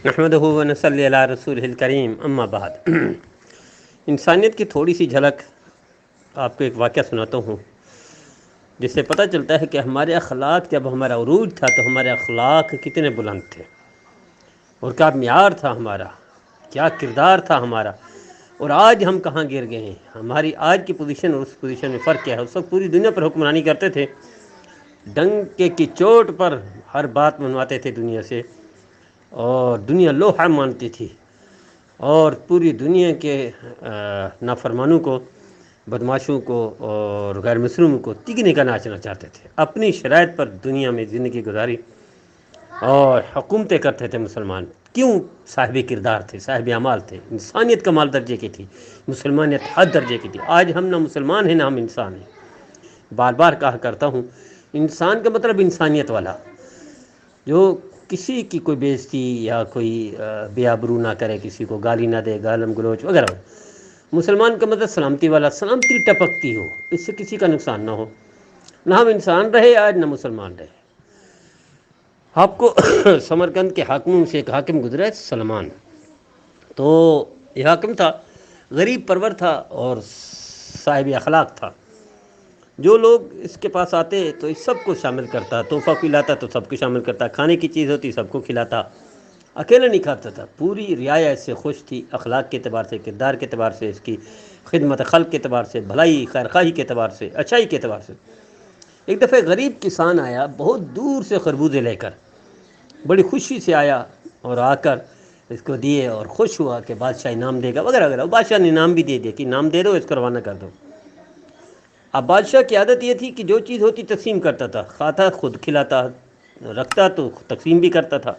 نحمدہ و نصلی علی رسولہ الکریم، اما بعد۔ انسانیت کی تھوڑی سی جھلک آپ کو ایک واقعہ سناتا ہوں، جس سے پتہ چلتا ہے کہ ہمارے اخلاق جب ہمارا عروج تھا تو ہمارے اخلاق کتنے بلند تھے، اور کیا معیار تھا ہمارا، کیا کردار تھا ہمارا، اور آج ہم کہاں گر گئے ہیں۔ ہماری آج کی پوزیشن اور اس پوزیشن میں فرق کیا ہے۔ اس وقت پوری دنیا پر حکمرانی کرتے تھے، ڈنکے کی چوٹ پر ہر بات منواتے تھے دنیا سے، اور دنیا لوہا مانتی تھی، اور پوری دنیا کے نافرمانوں کو، بدماشوں کو اور غیر مسلموں کو تگنے کا ناچنا چاہتے تھے۔ اپنی شرائط پر دنیا میں زندگی گزاری اور حکومتیں کرتے تھے مسلمان۔ کیوں؟ صاحب کردار تھے، صاحب اعمال تھے، انسانیت کمال درجے کی تھی، مسلمانیت حد درجے کی تھی۔ آج ہم نہ مسلمان ہیں نہ ہم انسان ہیں۔ بار بار کہا کرتا ہوں، انسان کا مطلب انسانیت والا، جو کسی کی کوئی بےعزتی یا کوئی بے آبرو نہ کرے، کسی کو گالی نہ دے، گالم گلوچ وغیرہ۔ مسلمان کا مطلب سلامتی والا، سلامتی ٹپکتی ہو، اس سے کسی کا نقصان نہ ہو۔ نہ ہم انسان رہے آج، نہ مسلمان رہے۔ آپ کو سمرقند کے حاکموں سے ایک حاکم گزرا ہے، سلمان۔ تو یہ حاکم تھا، غریب پرور تھا اور صاحب اخلاق تھا۔ جو لوگ اس کے پاس آتے تو اس سب کو شامل کرتا، تحفہ کھلاتا تو سب کو شامل کرتا، کھانے کی چیز ہوتی سب کو کھلاتا، اکیلا نہیں کھاتا تھا۔ پوری رعایا اس سے خوش تھی، اخلاق کے اعتبار سے، کردار کے اعتبار سے، اس کی خدمت خلق کے اعتبار سے، بھلائی خیرخواہی کے اعتبار سے، اچھائی کے اعتبار سے۔ ایک دفعہ غریب کسان آیا، بہت دور سے خربوزے لے کر، بڑی خوشی سے آیا، اور آ کر اس کو دیے اور خوش ہوا کہ بادشاہ انعام دے گا وغیرہ وغیرہ۔ بادشاہ نے انعام بھی دے دیا کہ انعام دے دو، اس کو روانہ کر دو۔ اب بادشاہ کی عادت یہ تھی کہ جو چیز ہوتی تقسیم کرتا تھا، کھاتا خود کھلاتا، رکھتا تو تقسیم بھی کرتا تھا۔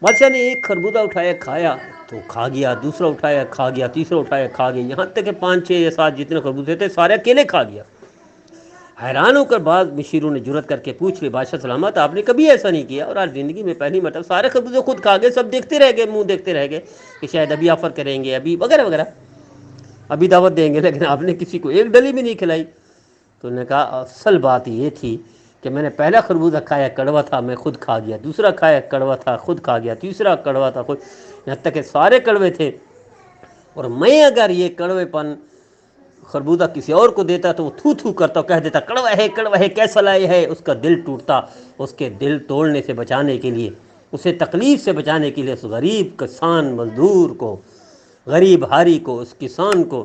بادشاہ نے ایک خربوزہ اٹھایا، کھایا تو کھا گیا، دوسرا اٹھایا کھا گیا، تیسرا اٹھایا کھا گیا، یہاں تک کہ 5 6 یا 7 جتنے خربوزے تھے سارے اکیلے کھا گیا۔ حیران ہو کر بعض مشیروں نے جرأت کر کے پوچھ لیا، بادشاہ سلامت، آپ نے کبھی ایسا نہیں کیا، اور آج زندگی میں پہلی مرتبہ سارے خربوزے خود کھا گئے؟ سب دیکھتے رہ گئے، منہ دیکھتے رہ گئے کہ شاید ابھی آفر کریں گے، ابھی وغیرہ وغیرہ، ابھی دعوت دیں گے، لیکن آپ نے کسی کو ایک ڈلی بھی نہیں کھلائی۔ تو انہوں نے کہا اصل بات یہ تھی کہ میں نے پہلا خربوزہ کھایا، کڑوا تھا، میں خود کھا گیا، دوسرا کھایا، کڑوا تھا، خود کھا گیا، تیسرا کڑوا تھا، خود، یہاں تک کہ سارے کڑوے تھے، اور میں اگر یہ کڑوے پن خربوزہ کسی اور کو دیتا تو وہ تھو تھو کرتا، کہہ دیتا کڑوا ہے کیسا لائے ہے، اس کا دل ٹوٹتا۔ اس کے دل توڑنے سے بچانے کے لیے، اسے تکلیف سے بچانے کے لیے، اس غریب کسان مزدور کو، غریب ہاری کو، اس کسان کو،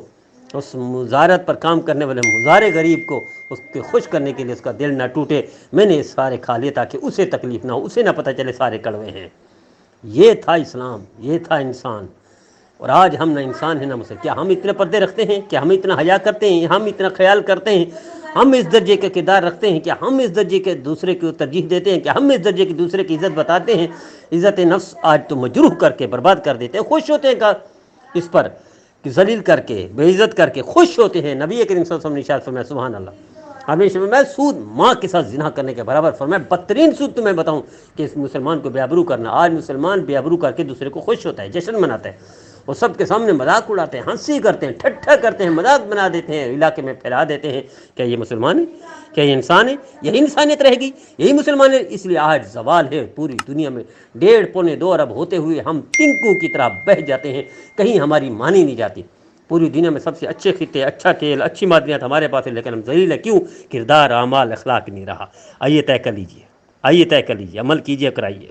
اس مزارت پر کام کرنے والے مزارے غریب کو، اس کے خوش کرنے کے لیے، اس کا دل نہ ٹوٹے، میں نے سارے کھا لیے تاکہ اسے تکلیف نہ ہو، اسے نہ پتہ چلے سارے کڑوے ہیں۔ یہ تھا اسلام، یہ تھا انسان۔ اور آج ہم نہ انسان ہیں نہ مسلمان۔ کیا ہم اتنے پردے رکھتے ہیں؟ کیا ہم اتنا حیا کرتے ہیں؟ ہم اتنا خیال کرتے ہیں؟ ہم اس درجے کا کردار رکھتے ہیں؟ کیا ہم اس درجے کے دوسرے کو ترجیح دیتے ہیں؟ کیا ہم اس درجے کی دوسرے کی عزت بتاتے ہیں؟ عزت نفس آج تو مجروح کر کے برباد کر دیتے ہیں، خوش ہوتے ہیں اس پر کہ ذلیل کر کے، بے عزت کر کے خوش ہوتے ہیں۔ نبی کریم صلی اللہ علیہ وسلم نے ارشاد فرمایا، سبحان اللہ، ہمیشہ میں سود ماں کے ساتھ زنا کرنے کے برابر فرمایا۔ بدترین سود تمہیں بتاؤں کہ اس مسلمان کو بے آبرو کرنا۔ آج مسلمان بے آبرو کر کے دوسرے کو خوش ہوتا ہے، جشن مناتا ہے، اور سب کے سامنے مذاق اڑاتے ہیں، ہنسی کرتے ہیں، ٹھٹھا کرتے ہیں، مذاق بنا دیتے ہیں، علاقے میں پھیلا دیتے ہیں۔ کیا یہ مسلمان ہے؟ کیا یہ انسان ہے؟ یہی انسانیت رہے گی؟ یہی مسلمان ہے؟ اس لیے آج زوال ہے پوری دنیا میں۔ 1.5 پونے 2 ارب ہوتے ہوئے ہم تنکوں کی طرح بہہ جاتے ہیں، کہیں ہماری مانی نہیں جاتی۔ پوری دنیا میں سب سے اچھے خطے، اچھا کھیل، اچھی معدنیات ہمارے پاس ہے، لیکن ہم ذلیل ہیں۔ کیوں؟ کردار، اعمال، اخلاق نہیں رہا۔ آئیے طے کر لیجئے، آئیے طے کر لیجئے، عمل کیجئے، کرائیے۔